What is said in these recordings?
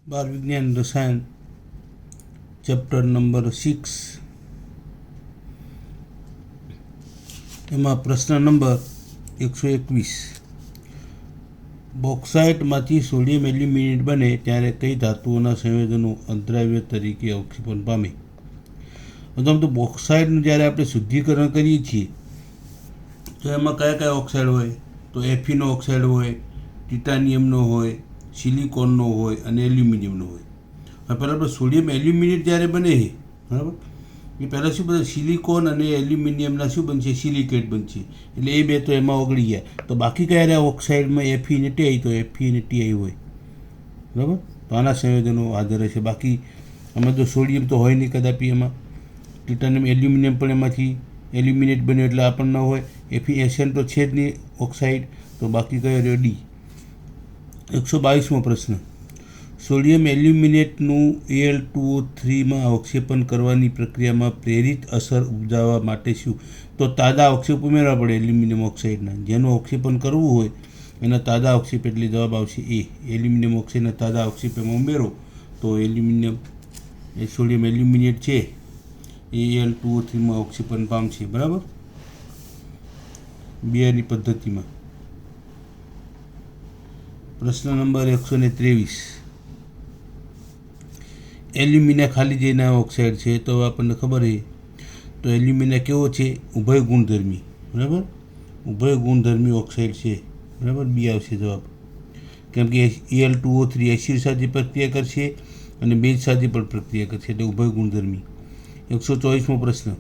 બાળ વિજ્ઞાન રસાયણ ચેપ્ટર નંબર 6 એમાં પ્રશ્ન નંબર 121 બોક્સાઇટમાંથી સોડિયમ એલ્યુમિનેટ બને ત્યારે કઈ ધાતુઓના સંયોજનો અદ્રાવ્ય તરીકે અવક્ષેપણ પામે? તો બોક્સાઇટનું જ્યારે આપણે શુદ્ધિકરણ કરીએ છીએ તો એમાં કયા કયા ઓક્સાઇડ હોય? તો એફીનો ઓક્સાઇડ હોય, ટિટાનિયમનો હોય, સિલિકોનનો હોય અને એલ્યુમિનિયમનો હોય. હવે પહેલાં આપણે સોડિયમ એલ્યુમિનેટ જ્યારે બને છે બરાબર, એ પહેલાં શું બધા સિલિકોન અને એલ્યુમિનિયમના શું બનશે? સિલિકેટ બનશે. એટલે એ બે તો એમાં ઓગળી ગયા. તો બાકી કયા રહ્યા ઓક્સાઇડમાં? એફી અને ટીઆઈ. તો એફી અને ટીઆઈ હોય બરાબર. તો આના સંયોજનો હાજર હશે. બાકી આમાં તો સોડિયમ તો હોય નહીં કદાપી. એમાં ટિટાનિયમ એલ્યુમિનિયમ પણ એમાંથી એલ્યુમિનેટ બન્યો એટલે આ પણ ન હોય. એફી એસએન તો છે જ નહીં ઓક્સાઇડ. તો બાકી કયો રહ્યો? ડી. 122મો પ્રશ્ન. સોડિયમ એલ્યુમિનેટનું Al2O3માં અવક્ષેપણ કરવાની પ્રક્રિયામાં પ્રેરિત અસર ઉપજાવવા માટે શું? તો તાજા અવક્ષેપ ઉમેરવા પડે એલ્યુમિનિયમ ઓક્સાઇડના. જેનું અવક્ષેપણ કરવું હોય એના તાજા અવક્ષેપ, એટલે જવાબ આવશે એ. એલ્યુમિનિયમ ઓક્સાઇડના તાજા અવક્ષેપ એમાં ઉમેરો તો એલ્યુમિનિયમ એ સોડિયમ એલ્યુમિનેટ છે એ Al2O3માં અવક્ષેપણ પામશે બરાબર, બીઆરની પદ્ધતિમાં. પ્રશ્ન નંબર 123. એલ્યુમિના ખાલી જેના ઓક્સાઇડ છે તો આપણને ખબર છે. તો એલ્યુમિના કેવો છે? ઉભય ગુણધર્મી બરાબર, ઉભય ગુણધર્મી ઓક્સાઇડ છે બરાબર. બી આવશે જવાબ. કેમ કે Al2O3 એસિડ સાથે પ્રક્રિયા કરશે અને બેઝ સાથે પણ પ્રક્રિયા કરશે, એટલે ઉભય ગુણધર્મી. 124મો પ્રશ્ન.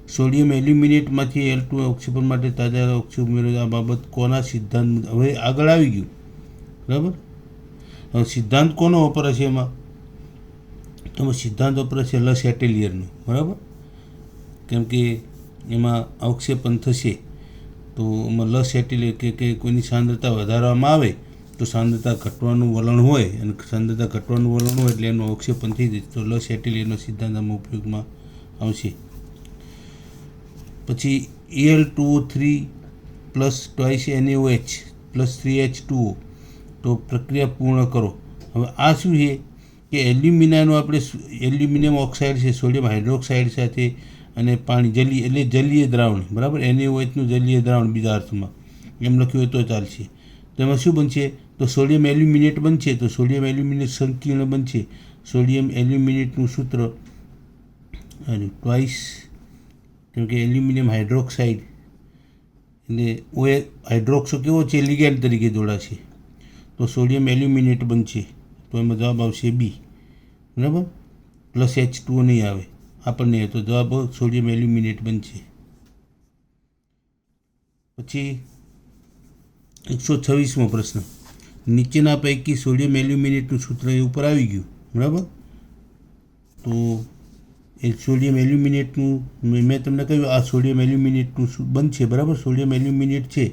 સોડિયમ એલ્યુમિનેટમાંથી Al2 અવક્ષેપણ માટે તાજા અવક્ષેપ ઉમેરો. આ બાબત કોના સિદ્ધાંત? હવે આગળ આવી ગયું બરાબર. હવે સિદ્ધાંત કોનો વપરાશે એમાં? તો સિદ્ધાંત વપરાશે લસ એટેલિયરનો બરાબર. કેમ કે એમાં અવક્ષેપણ થશે તો એમાં લસ એટેલિયર કે કોઈની સાંદ્રતા વધારવામાં આવે તો સાંદ્રતા ઘટવાનું વલણ હોય, અને સાંદ્રતા ઘટવાનું વલણ હોય એટલે એનું અવક્ષેપણ થઈ જશે. તો લસ એટેલિયરનો સિદ્ધાંત આમાં ઉપયોગમાં આવશે. પછી Al2O3 plus twice NaOH plus 3H2O. તો પ્રક્રિયા પૂર્ણ કરો. હવે આ શું છે કે એલ્યુમિનાનું આપણે એલ્યુમિનિયમ ઓક્સાઇડ છે સોડિયમ હાઇડ્રોક્સાઇડ સાથે અને પાણી જલીય, એટલે જલીય દ્રાવણ બરાબર. NaOHનું જલીય દ્રાવણ બીજા અર્થમાં એમ લખ્યું હોય તો ચાલશે. તો એમાં શું બનશે? તો સોડિયમ એલ્યુમિનેટ બનશે. તો સોડિયમ એલ્યુમિનેટ સંકીર્ણ બનશે. સોડિયમ એલ્યુમિનેટનું સૂત્ર ટ્વાઇસ, કેમ કે એલ્યુમિનિયમ હાઇડ્રોક્સાઇડ એટલે OH હાઇડ્રોક્સો કેવો છે? લિગેન્ડ તરીકે જોડાશે. તો સોડિયમ એલ્યુમિનેટ બનશે. તો એમાં જવાબ આવશે બી બરાબર. પ્લસ H2O નહીં આવે આપણને, તો જવાબ સોડિયમ એલ્યુમિનેટ બનશે. પછી 126મો પ્રશ્ન. નીચેના પૈકી સોડિયમ એલ્યુમિનેટનું સૂત્ર એ ઉપર આવી ગયું બરાબર. તો એ સોડિયમ એલ્યુમિનેટનું મેં તમને કહ્યું આ સોડિયમ એલ્યુમિનેટનું બનશે બરાબર. સોડિયમ એલ્યુમિનેટ છે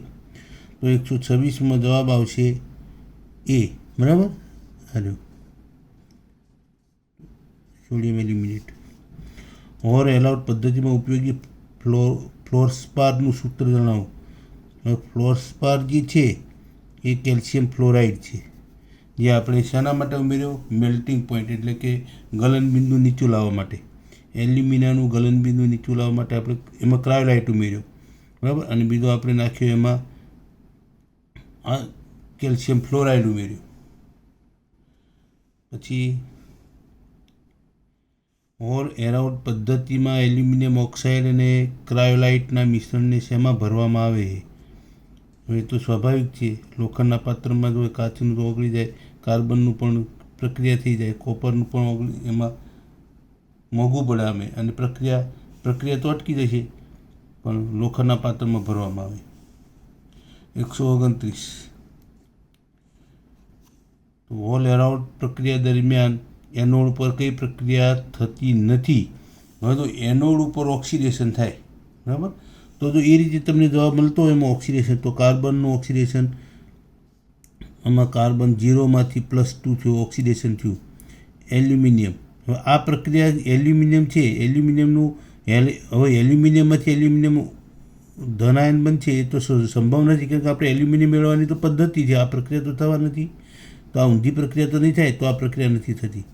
તો 126માં જવાબ આવશે એ બરાબર. હાલો, સોડિયમ એલ્યુમિનેટ. હોર એલાઉટ પદ્ધતિમાં ઉપયોગી ફ્લોરસ્પારનું સૂત્ર જણાવો. ફ્લોરસ્પાર જે છે એ કેલ્શિયમ ફ્લોરાઇડ છે, જે આપણે શાના માટે ઉમેર્યો? મેલ્ટિંગ પોઈન્ટ, એટલે કે ગલનબિંદુ નીચું લાવવા માટે. એલ્યુમિનાનું ગલનબિંદુ નીચું લાવવા માટે આપણે એમાં ક્રાયોલાઇટ ઉમેર્યો બરાબર. અને બીજો આપણે નાખ્યો એમાં આ કેલ્શિયમ ફ્લોરાઇડ ઉમેર્યું. પછી હોર એરાઉટ પદ્ધતિમાં એલ્યુમિનિયમ ઓક્સાઇડ અને ક્રાયોલાઇટના મિશ્રણને શેમાં ભરવામાં આવે છે? હવે તો સ્વાભાવિક છે, લોખંડના પાત્રમાં જો કાચનું તો ઓગળી જાય, કાર્બનનું પણ પ્રક્રિયા થઈ જાય, કોપરનું પણ એમાં મોંઘું પડે અમે, અને પ્રક્રિયા તો અટકી જશે, પણ લોખંડના પાત્રમાં ભરવામાં આવે. 129. હોલ એરાઉટ પ્રક્રિયા દરમિયાન એનોડ ઉપર કઈ પ્રક્રિયા થતી નથી? હવે તો એનોડ ઉપર ઓક્સિડેશન થાય બરાબર. તો જો એ રીતે તમને જવાબ મળતો હોય એમાં ઓક્સિડેશન, તો કાર્બનનું ઓક્સિડેશન, આમાં કાર્બન 0માંથી +2 થયું, ઓક્સિડેશન થયું. એલ્યુમિનિયમ, હવે આ પ્રક્રિયા એલ્યુમિનિયમ છે, એલ્યુમિનિયમનું હવે એલ્યુમિનિયમમાંથી એલ્યુમિનિયમ ધનાયન બનશે એ તો સંભવ નથી, કેમ કે આપણે એલ્યુમિનિયમ મેળવવાની તો પદ્ધતિ છે, આ પ્રક્રિયા તો થવા નથી. તો આ ઊંધી પ્રક્રિયા તો નહીં થાય, તો આ પ્રક્રિયા નથી થતી.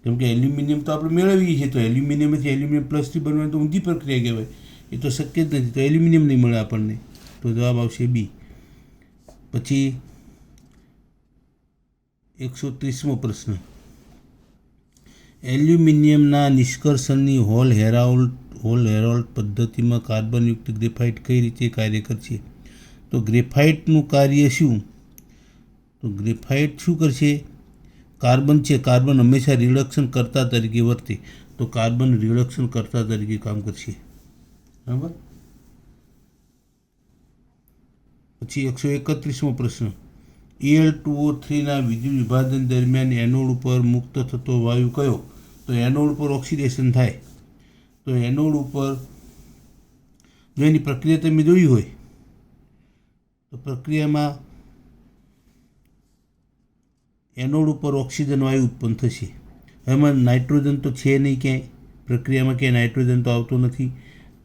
કેમ કે એલ્યુમિનિયમ તો આપણે મેળવીએ છીએ, તો એલ્યુમિનિયમથી એલ્યુમિનિયમ પ્લસથી બનવાની તો ઊંધી પ્રક્રિયા કહેવાય, એ તો શક્ય જ નથી. તો એલ્યુમિનિયમ નહીં મળે આપણને, તો જવાબ આવશે બી. પછી 130મો પ્રશ્ન, એલ્યુમિનિયમના નિષ્કર્ષણની હોલ હેરોલ્ડ પદ્ધતિમાં કાર્બનયુક્ત ગ્રેફાઇટ કઈ રીતે કાર્ય કરશે? તો ગ્રેફાઇટનું કાર્ય શું? તો ગ્રેફાઇટ શું કરશે? કાર્બન છે, કાર્બન હંમેશા રિડક્શન કરતા તરીકે વર્તે, તો કાર્બન રિડક્શન કરતા તરીકે કામ કરશે. બરાબર. પછી 131મો પ્રશ્ન, Al2O3ના વિદ્યુત વિભાજન દરમિયાન એનોડ ઉપર મુક્ત થતો વાયુ કયો? તો એનોડ ઉપર ઓક્સિડેશન થાય, તો એનોડ ઉપર જો એની પ્રક્રિયા તમે જોઈ હોય તો પ્રક્રિયામાં એનોડ ઉપર ઓક્સિજન વાયુ ઉત્પન્ન થશે. એમાં નાઇટ્રોજન તો છે નહીં ક્યાંય, પ્રક્રિયામાં ક્યાંય નાઇટ્રોજન તો આવતો નથી,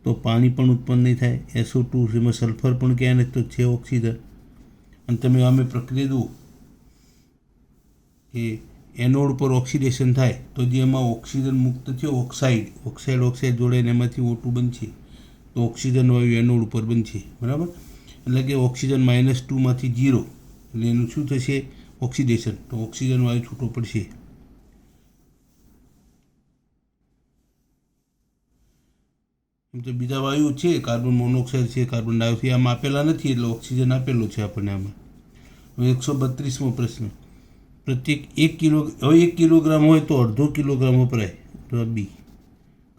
તો પાણી પણ ઉત્પન્ન નહીં થાય. SO2, એમાં સલ્ફર પણ ક્યાંય નથી, તો છે ઓક્સિજન. અને તમે અમે પ્રક્રિયા જુઓ કે એનોડ ઉપર ઓક્સિડેશન થાય તો જે એમાં ઓક્સિજન મુક્ત થયો, ઓક્સાઇડ જોડે ને એમાંથી O2 બનશે, તો ઓક્સિજન વાયુ એનોડ ઉપર બનશે. બરાબર. એટલે કે ઓક્સિજન -2માંથી 0, એટલે એનું શું થશે? ઓક્સિડેશન, તો ઓક્સિજન વાયુ છૂટો પડશે. એમ તો બીજા વાયુ છે, કાર્બન મોનોક્સાઇડ છે, કાર્બન ડાયોક્સાઇડ, આમાં આપેલા નથી, એટલે ઓક્સિજન આપેલો છે આપણને આમાં. 132મો પ્રશ્ન, પ્રત્યેક 1 કિલોગ્રામ હોય તો અડધો કિલોગ્રામ વપરાય, તો બી.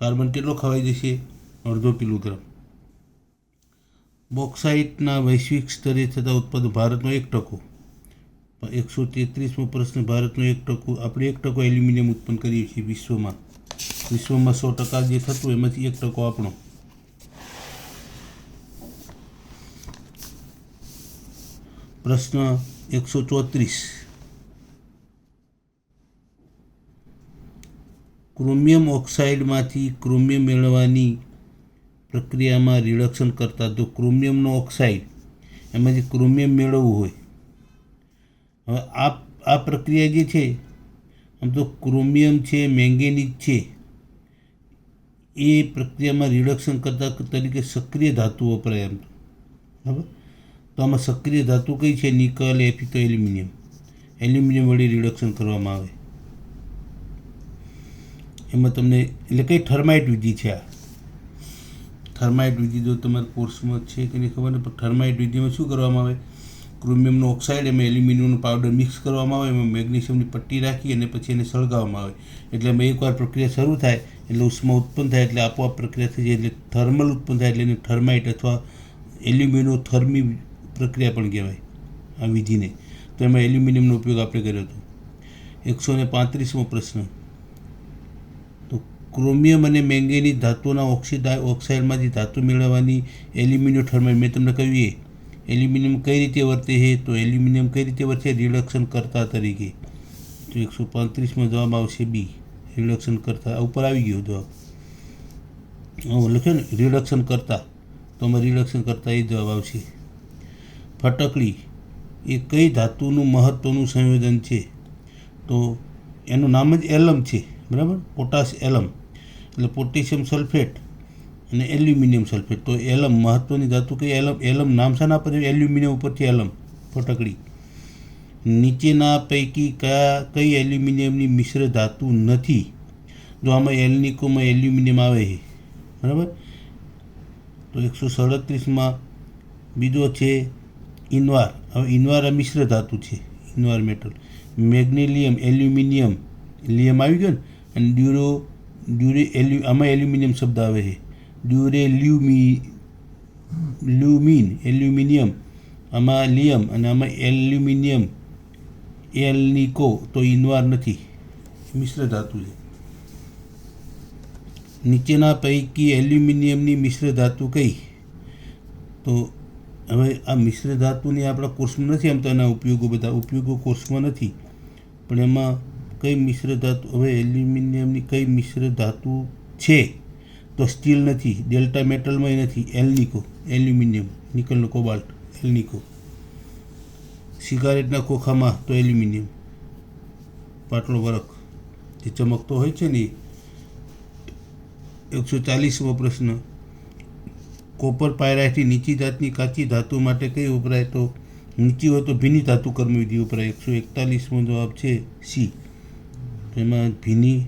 કાર્બન કેટલો ખવાઈ જશે? અડધો કિલોગ્રામ. બોક્સાઇટના વૈશ્વિક સ્તરે થતા ઉત્પાદન ભારતમાં 1%. 133મો પ્રશ્ન, ભારતનો 1%, આપણે 1% એલ્યુમિનિયમ ઉત્પન્ન કરીએ છીએ વિશ્વમાં 100% જે થતું એમાંથી 1% આપણો. પ્રશ્ન 134, ક્રોમિયમ ઓક્સાઇડમાંથી ક્રોમિયમ મેળવવાની પ્રક્રિયામાં રિડક્શન કરતા, તો ક્રોમિયમનો ઓક્સાઇડ એમાંથી ક્રોમિયમ મેળવવું હોય, હવે આ પ્રક્રિયા જે છે, આમ તો ક્રોમિયમ છે, મેંગેનીઝ છે, એ પ્રક્રિયામાં રિડક્શન કરતા તરીકે સક્રિય ધાતુ વપરાય એમ તો. બરાબર. તો આમાં સક્રિય ધાતુ કઈ છે? નિકલ, એફી, તો એલ્યુમિનિયમ વડે રિડક્શન કરવામાં આવે. એમાં તમને એટલે કઈ થર્માઇટ વિધિ છે? આ થર્માઇટ વિધિ જો તમારા કોર્સમાં છે કે નહીં ખબર નહીં, પણ થર્માઇટ વિધિમાં શું કરવામાં આવે? ક્રોમિયમનો ઓક્સાઇડ, એમાં એલ્યુમિનિયમનો પાવડર મિક્સ કરવામાં આવે, એમાં મેગ્નેશિયમની પટ્ટી રાખી અને પછી એને સળગાવવામાં આવે. એટલે એમાં એકવાર પ્રક્રિયા શરૂ થાય એટલે ઉષ્મા ઉત્પન્ન થાય, એટલે આપોઆપ પ્રક્રિયા થઈ જાય, એટલે થર્મલ ઉત્પન્ન થાય, એટલે એને થર્માઇટ અથવા એલ્યુમિનોથર્મી પ્રક્રિયા પણ કહેવાય આ વિધિને. તો એમાં એલ્યુમિનિયમનો ઉપયોગ આપણે કર્યો હતો. 135મો પ્રશ્ન, તો ક્રોમિયમ અને મેંગેનીઝ ધાતુના ઓક્સાઇડમાંથી ધાતુ મેળવવાની એલ્યુમિનોથર્માઇટ, મેં તમને કહ્યું એ એલ્યુમિનિયમ કઈ રીતે વર્તે છે? તો એલ્યુમિનિયમ કઈ રીતે વર્તે? રિડક્શન કરતા તરીકે. તો 135માં જવાબ આવશે બી, રિડક્શન કરતા. ઉપર આવી ગયો જવાબ, લખ્યો ને રિડક્શન કરતા, તો આમાં રિડક્શન કરતા એ જવાબ આવશે. ફટકડી એ કઈ ધાતુનું મહત્ત્વનું સંયોજન છે? તો એનું નામ જ એલમ છે. બરાબર. પોટાશ એલમ, એટલે પોટેશિયમ સલ્ફેટ અને એલ્યુમિનિયમ સલ્ફેટ. તો એલમ મહત્ત્વની ધાતુ કઈ? એલમ નામ શાના પર? એલ્યુમિનિયમ ઉપરથી એલમ, ફટકડી. નીચેના પૈકી કઈ એલ્યુમિનિયમની મિશ્ર ધાતુ નથી? જો આમાં એલ્નિકોમાં એલ્યુમિનિયમ આવે છે. બરાબર. તો 137માં બીજો છે ઇન્વાર. હવે ઇન્વાર આ મિશ્ર ધાતુ છે, ઇન્વાર મેટલ. મેગ્નેલિયમ, એલ્યુમિનિયમ, લિયમ આવી ગયો ને, અને આમાં એલ્યુમિનિયમ શબ્દ આવે છે. લ્યુમિન, એલ્યુમિનિયમ, આમાં લિયમ, અને આમાં એલ્યુમિનિયમ, એલ્નિકો, તો ઇન્વાર નથી, મિશ્ર ધાતુ છે. નીચેના પૈકી એલ્યુમિનિયમની મિશ્ર ધાતુ કઈ? તો હવે આ મિશ્ર ધાતુની આપણા કોર્સમાં નથી, આમ તો એના બધા ઉપયોગો કોર્સમાં નથી, પણ એમાં કઈ મિશ્ર ધાતુ? હવે એલ્યુમિનિયમની કઈ મિશ્ર ધાતુ છે? તો સ્ટીલ નથી, ડેલ્ટા મેટલમાં નથી, એલ્નિકો, એલ્યુમિનિયમ, નિકલનો કોબાલ્ટ, એલ્નિકો. સિગારેટના ખોખામાં તો એલ્યુમિનિયમ. પાટલો વરખ જે ચમકતો હોય છે ને. 140મો પ્રશ્ન, કોપર પાયરાઇટની નીચી જાતની કાચી ધાતુ માટે કઈ વપરાય? તો નીચી હોય તો ભીની ધાતુ કર્મવિધિ વપરાય. 141મો જવાબ છે સી. એમાં ભીની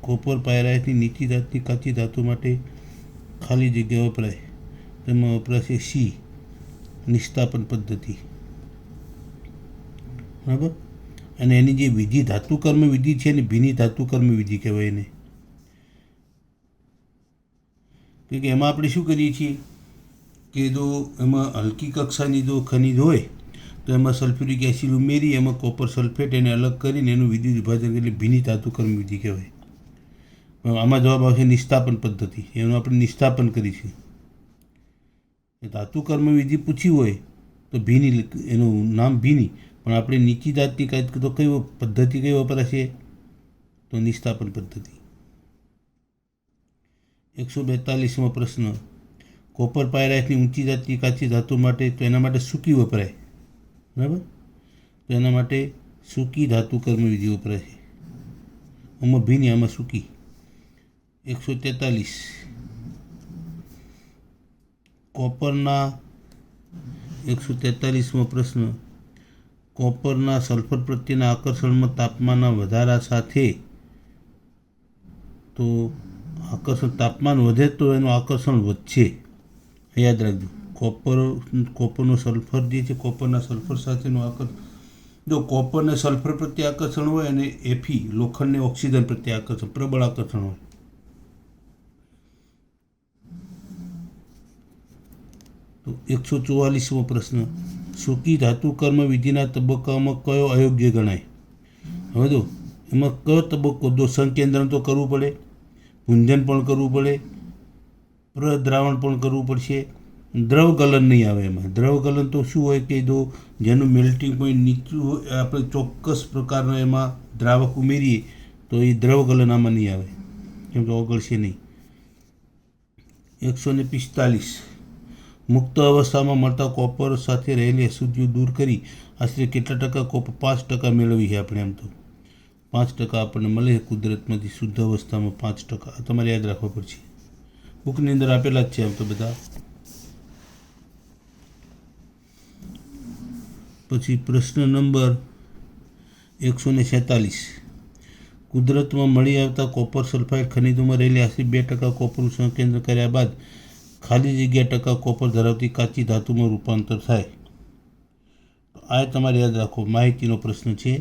કોપર પાયરાઇટની નીચી જાતની કાચી ધાતુ માટે ખાલી જગ્યા વપરાય. તેમાં વપરાશે સી, નિસ્તાપન પદ્ધતિ. બરાબર. અને એની જે વિધિ ધાતુ કર્મ વિધિ છે ને ભીની ધાતુ કર્મ વિધિ કહેવાય એને. કે એમાં આપણે શું કરીએ છીએ કે જો એમાં હલકી કક્ષાની જો ખનિજ હોય તો એમાં સલ્ફ્યુરિક એસિડ ઉમેરી એમાં કોપર સલ્ફેટ એને અલગ કરીને એનું વિદ્યુત વિભાજન એટલે ભીની ધાતુ કર્મ વિધિ કહેવાય. આમાં જવાબ આવશે નિસ્તાપન પદ્ધતિ. એનું આપણે નિસ્તાપન કરીશું. ધાતુ કર્મ વિધિ પૂછી હોય તો ભીની, એનું નામ ભીની, પણ આપણે નીચી જાતની કાંઈ તો કઈ પદ્ધતિ કઈ વપરાશે? તો નિસ્તાપન પદ્ધતિ. 142મો પ્રશ્ન, કોપર પાયરાઇટની ઊંચી જાતની કાચી ધાતુ માટે તો એના માટે સૂકી વપરાય. બરાબર. તો એના માટે સૂકી ધાતુ કર્મ વિધિ વપરાય છે. આમાં ભીની, આમાં સૂકી. 143, કોપરના 143મો પ્રશ્ન, કોપરના સલ્ફર પ્રત્યેના આકર્ષણમાં તાપમાનના વધારા સાથે તો તાપમાન વધે તો એનું આકર્ષણ વધશે. યાદ રાખજો. કોપરનો સલ્ફર જે છે, કોપરના સલ્ફર સાથેનું આકર્ષણ, જો કોપરને સલ્ફર પ્રત્યે આકર્ષણ હોય અને એફી લોખંડને ઓક્સિજન પ્રત્યે આકર્ષણ, પ્રબળ આકર્ષણ હોય. તો 144મો પ્રશ્ન, સૂકી ધાતુ કર્મ વિધિના તબક્કામાં કયો અયોગ્ય ગણાય? હવે તો એમાં કયો તબક્કો? જો સંકેન્દ્રણ તો કરવું પડે, ભૂંજન પણ કરવું પડે, પ્રદ્રાવણ પણ કરવું પડશે, દ્રવ ગલન નહીં આવે એમાં. દ્રવ ગલન તો શું હોય કે જો જેનું મેલ્ટિંગ પોઈન્ટ નીચું હોય, આપણે ચોક્કસ પ્રકારનો એમાં દ્રાવક ઉમેરીએ તો એ દ્રવ ગલન આમાં નહીં આવે, કેમ કે ઓગળશે નહીં. 145, મુક્ત અવસ્થામાં મળતા કોપર સાથે રહેલી અશુદ્ધિઓ દૂર કરી આશરે કેટલા ટકા કોપર? 5% મેળવી છે આપણે. એમ તો 5% આપણને મળે છે કુદરતમાંથી શુદ્ધ અવસ્થામાં 5%. આ તમારે યાદ રાખવા પડશે. બુકની અંદર આપેલા જ છે આમ તો બધા. પછી પ્રશ્ન નંબર 147, કુદરતમાં મળી આવતા કોપર સલ્ફાઇડ ખનિજોમાં રહેલી આશરે 2% કોપરનું સંકેન્દ્ર કર્યા બાદ ખાલી જગ્યા ટકા કોપર ધરાવતી કાચી ધાતુમાં રૂપાંતર થાય. તો આ તમારે યાદ રાખો. માહિતીનો પ્રશ્ન છે.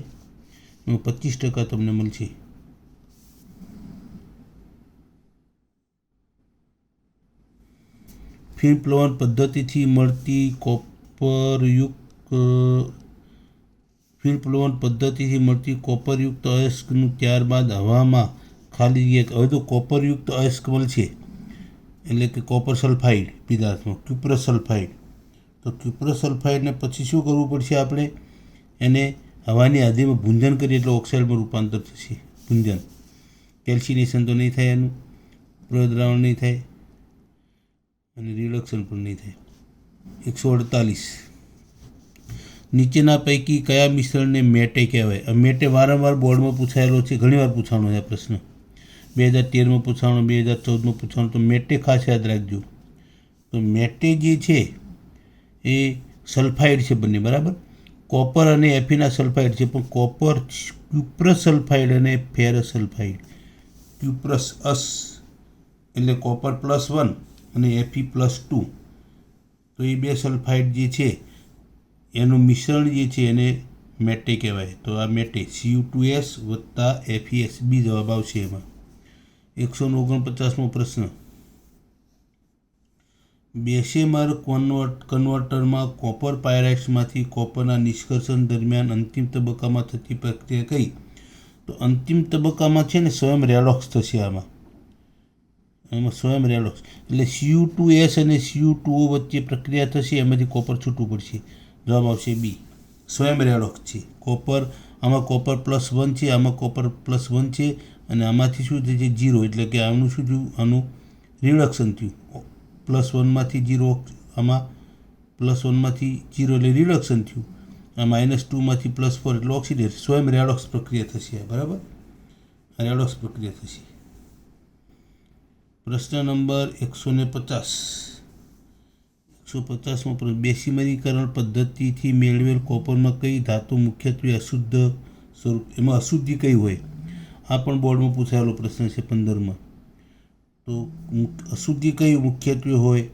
એમાં 25% તમને મળશે. ફિલ્મ પ્લવન પદ્ધતિથી મળતી કોપરયુક્ત અયસ્કનું ત્યારબાદ હવામાં ખાલી જગ્યા, હવે તો કોપરયુક્ત અયસ્ક મળશે એટલે કે કોપર સલ્ફાઇડ પદાર્થમાં ક્યુપ્રસ સલ્ફાઇડ. તો ક્યુપ્રસ સલ્ફાઇડને પછી શું કરવું પડશે? આપણે એને હવાની હાજરીમાં ભૂંજન કરીએ એટલે ઓક્સાઇડમાં રૂપાંતર થશે. ભૂંજન, કેલ્સિનેશન તો નહીં થાય, એનું પ્રદ્રાવણ નહીં થાય અને રિડક્શન પણ નહીં થાય. 148, નીચેના પૈકી કયા મિશ્રણને મેટે કહેવાય? મેટે વારંવાર બોર્ડમાં પૂછાયેલો છે, ઘણીવાર પૂછાણો છે આ પ્રશ્ન. 2013માં પૂછાણો, 2014માં પૂછાણો. તો મેટે ખાસ યાદ રાખજો. તો મેટે જે છે એ સલ્ફાઇડ છે બંને. બરાબર. કોપર અને એફીના સલ્ફાઇડ છે, પણ કોપર ક્યુપ્રસ સલ્ફાઇડ અને ફેરસ સલ્ફાઇડ. ક્યુપ્રસ એટલે કોપર +1 અને એફી +2. તો એ બે સલ્ફાઇડ જે છે એનું મિશ્રણ જે છે એને મેટે કહેવાય. તો આ મેટે Cu2S + FeSB જવાબ આવશે એમાં. 149મો પ્રશ્ન, બેસેમર કન્વર્ટરમાં કોપર પાયરાઇટ્સમાંથી કોપરના નિષ્કર્ષણ દરમિયાન અંતિમ તબક્કામાં થતી પ્રક્રિયા કઈ? તો અંતિમ તબક્કામાં છે ને સ્વયં રેડોક્સ થશે. એમાં સ્વયં રેડોક્સ એટલે Cu2S અને Cu2O વચ્ચે પ્રક્રિયા થશે, એમાંથી કોપર છૂટવું પડશે. જવાબ આવશે બી, સ્વયં રેડોક્સ છે. કોપર, આમાં કોપર +1 છે, આમાં કોપર +1 છે અને આમાંથી શું થશે? 0. એટલે કે આનું શું થયું? આનું રિડક્શન થયું. +1માંથી 0, આમાં +1માંથી 0 એટલે રિડક્શન થયું. આ -2માંથી +4 એટલે ઓક્સિડેશન, સ્વયં રેડોક્સ પ્રક્રિયા થશે. બરાબર, આ રેડોક્સ પ્રક્રિયા થશે. પ્રશ્ન નંબર 150. 150મો પ્રશ્ન, બેસીમરીકરણ પદ્ધતિથી મેળવેલ કોપરમાં કઈ ધાતુ મુખ્યત્વે અશુદ્ધ સ્વરૂપ, એમાં અશુદ્ધિ કઈ હોય? આ પણ બોર્ડમાં પૂછાયેલો પ્રશ્ન છે 15માં. તો અશુદ્ધિ કઈ મુખ્યત્વે હોય?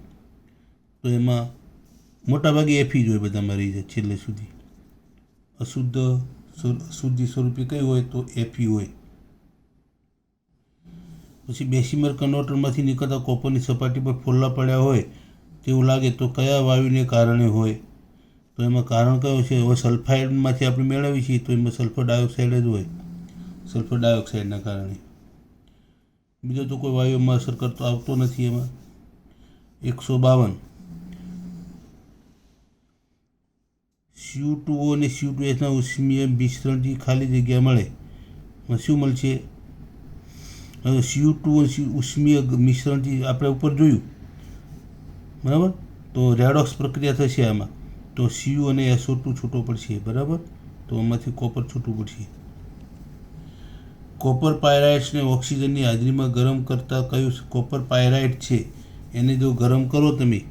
તો એમાં મોટાભાગે એફી જ હોય, બધામાં રહી જાય છેલ્લે સુધી. અશુદ્ધિ સ્વરૂપે કઈ હોય? તો એફી હોય. પછી બેસીમર કન્વર્ટરમાંથી નીકળતા કોપરની સપાટી પર ફોલ્લા પડ્યા હોય તેવું લાગે તો કયા વાયુને કારણે હોય? તો એમાં કારણ કયું છે? હવે સલ્ફાઇડમાંથી આપણે મેળવીએ છીએ તો એમાં સલ્ફર ડાયોક્સાઇડ જ હોય, સલ્ફર ડાયોક્સાઇડના કારણે. બીજો તો કોઈ વાયુમાં અસર કરતો આવતો નથી એમાં. 152. CO2 અને CO2Hના ઉષ્મીય મિશ્રણથી ખાલી જગ્યા મળે, શું મળશે? હવે CO2 ઉષ્મીય મિશ્રણથી આપણે ઉપર જોયું, બરાબર, તો રેડોક્સ પ્રક્રિયા થશે આમાં, તો CO અને SO2 છૂટો પડશે. બરાબર, તો આમાંથી કોપર છૂટું પડશે. કોપર પાયરાઇટ્સને ઓક્સિજનની હાજરીમાં ગરમ કરતાં કયું કોપર પાયરાઇટ છે એને જો ગરમ કરો તમે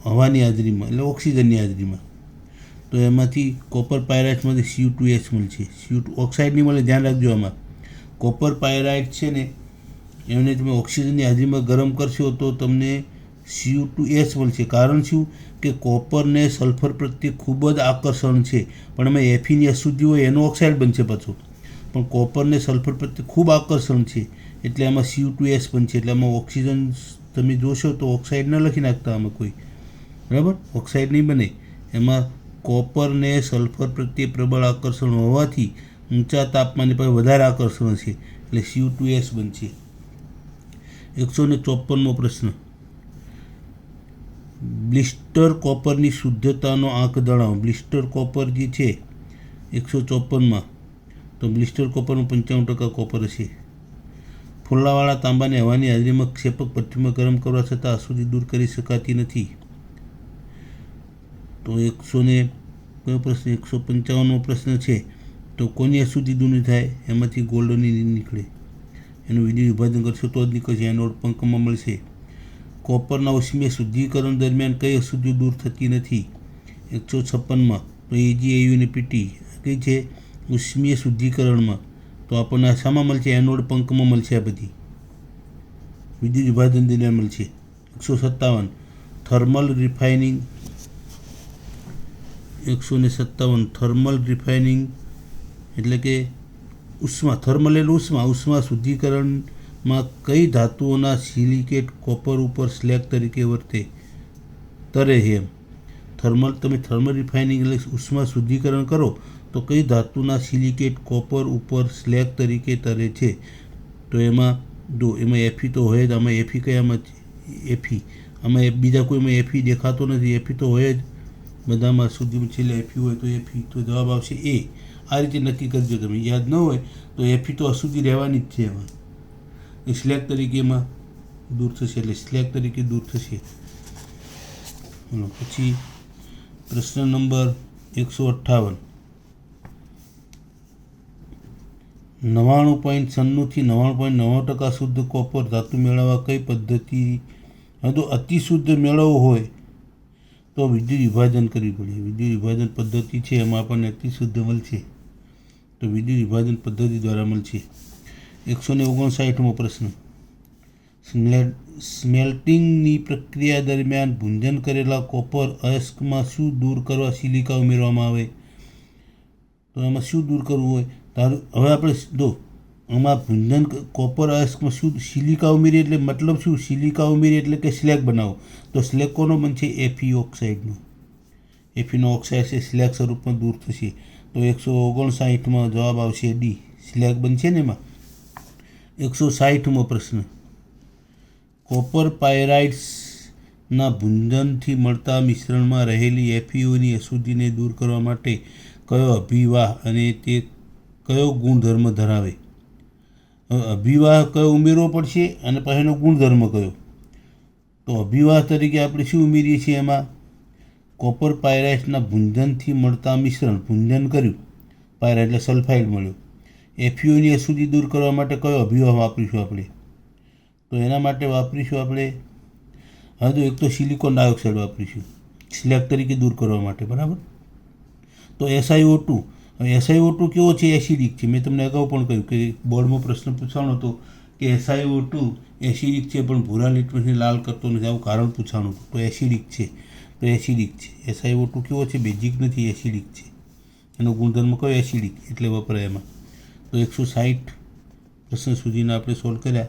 હવાની હાજરીમાં, એટલે ઓક્સિજનની હાજરીમાં, તો એમાંથી કોપર પાયરાઇટ્સમાંથી CO2H મળશે. CO2 ઓક્સાઇડ નહીં મળે, ધ્યાન રાખજો. આમાં કોપર પાયરાઇટ છે ને એમને તમે ઓક્સિજનની હાજરીમાં ગરમ કરશો તો તમને CO2H મળશે. કારણ શું? કે કોપરને સલ્ફર પ્રત્યે ખૂબ જ આકર્ષણ છે, પણ એમાં એફીની અશુદ્ધિ હોય એનો ઓક્સાઇડ બનશે પાછો, પણ કોપરને સલ્ફર પ્રત્યે ખૂબ આકર્ષણ છે એટલે આમાં CO2H બનશે. એટલે આમાં ઓક્સિજન તમે જોશો તો ઓક્સાઇડ ન લખી નાખતા આમાં કોઈ, બરાબર, ઓક્સાઇડ નહીં બને. એમાં કોપરને સલ્ફર પ્રત્યે પ્રબળ આકર્ષણ હોવાથી ઊંચા તાપમાને પર વધારે આકર્ષણ છે એટલે CO2H બનશે. 154મો પ્રશ્ન, બ્લિસ્ટર કોપરની શુદ્ધતાનો આંક જણાવો. બ્લિસ્ટર કોપર જે છે 154માં, તો બ્લિસ્ટર કોપરનું 95% કોપર હશે. ફુલ્લાવાળા તાંબાને હવાની હાજરીમાં ક્ષેપક ભઠ્ઠીમાં ગરમ કરવા છતાં અશુદ્ધિ દૂર કરી શકાતી નથી. તો 155મો પ્રશ્ન છે, તો કોની અશુદ્ધિ દૂર નહીં થાય? એમાંથી ગોલ્ડની નીકળે, એનું વિદ્યુત વિભાજન કરશો તો જ નીકળશે, એનોડ પંખમાં મળશે. કોપરના ઉષ્મીય શુદ્ધિકરણ દરમિયાન કઈ અશુદ્ધિ દૂર થતી નથી? 156માં, તો AgAu અને PT કઈ છે? ઉષ્મીય શુદ્ધિકરણમાં. તો આપણને શામાં મળશે? એનોડ પંખમાં મળશે. આ બધી વિદ્યુત વિભાજન દરમિયાન મળશે. 157, થર્મલ રિફાઇનિંગ. 157, થર્મલ રિફાઇનિંગ એટલે કે ઉષ્મા, થર્મલ એટલે ઉષ્મા શુદ્ધિકરણમાં કઈ ધાતુઓના સિલિકેટ કોપર ઉપર સ્લેગ તરીકે તરે છે? એમ તમે થર્મલ રિફાઇનિંગ એટલે ઉષ્મા શુદ્ધિકરણ કરો તો કઈ ધાતુના સિલિકેટ કોપર ઉપર સ્લેગ તરીકે તરે છે? તો એમાં એફી તો હોય જ. આમાં એફી કયામાં? એફી આમાં બીજા કોઈમાં એફી દેખાતો નથી. એફી તો હોય જ બધામાં, શુદ્ધિમાં છેલ્લે એફી હોય તો એફી, તો જવાબ આવશે એ. આ રીતે નક્કી કરજો. તમે યાદ ન હોય તો એફી તો અશુદ્ધિ રહેવાની જ છે એમાં, એ સ્લેગ તરીકે એમાં દૂર થશે, એટલે સ્લેગ તરીકે દૂર થશે. પછી પ્રશ્ન નંબર 158, 99.96 થી 99.99% શુદ્ધ કોપર ધાતુ મેળવવા કઈ પદ્ધતિ? તો અતિ શુદ્ધ મેળવવો હોય તો વિદ્યુત વિભાજન કરવી પડે. વિદ્યુત વિભાજન પદ્ધતિ છે એમાં આપણને અતિ શુદ્ધ મળશે, તો વિદ્યુત વિભાજન પદ્ધતિ દ્વારા મળશે. 159મો પ્રશ્ન, સ્મેલ્ટિંગની પ્રક્રિયા દરમિયાન ભૂંજન કરેલા કોપર અયસ્કમાં શું દૂર કરવા સિલિકા ઉમેરવામાં આવે? તો એમાં શું દૂર કરવું હોય? હવે આપણે આમાં ભૂંજન કોપર અયસ્કમાં શું સિલિકા ઉમેરી એટલે મતલબ શું? સિલિકા ઉમેરી એટલે કે સ્લેગ બનાવો. તો સ્લેગ કોનો બનશે? એફી ઓક્સાઇડનો. એફીનો ઓક્સાઇડ છે સ્લેગ સ્વરૂપમાં દૂર થશે. તો 159માં જવાબ આવશે ડી, સ્લેગ બનશે ને એમાં. 160મો પ્રશ્ન, કોપર પાયરાઇટ્સના ભૂંજનથી મળતા મિશ્રણમાં રહેલી એફીઓની અશુદ્ધિને દૂર કરવા માટે કયો અભિવાહ અને તે કયો ગુણધર્મ ધરાવે? અભિવાહ કયો ઉમેરવો પડશે અને પછી એનો ગુણધર્મ કયો? તો અભિવાહ તરીકે આપણે શું ઉમેરીએ છીએ એમાં? કોપર પાયરાઇટ્સના ભૂંજનથી મળતા મિશ્રણ ભૂંજન કર્યું, પાયરા એટલે સલ્ફાઇડ મળ્યો. FeOની અશુદ્ધિ દૂર કરવા માટે કયો અભિગમ વાપરીશું આપણે? તો એના માટે વાપરીશું આપણે હવે તો એક તો સિલિકોન ડાયોક્સાઇડ વાપરીશું સ્લેગ તરીકે દૂર કરવા માટે, બરાબર. તો SiO2, હવે SiO2 કેવો છે? એસિડિક છે. મેં તમને અગાઉ પણ કહ્યું કે બોર્ડમાં પ્રશ્ન પૂછવાનો હતો કે SiO2 એસિડિક છે પણ ભૂરા લિટમસને લાલ કરતો નથી, આવું કારણ પૂછવાનું હતું. તો એસિડિક છે, તો એસિડિક છે. SiO2 કેવો છે? બેઝિક નથી, એસિડિક છે. એનો ગુણધર્મ કયો? એસિડિક, એટલે વપરાય એમાં. તો 160 પ્રશ્ન સુધીના આપણે સોલ્વ કર્યા.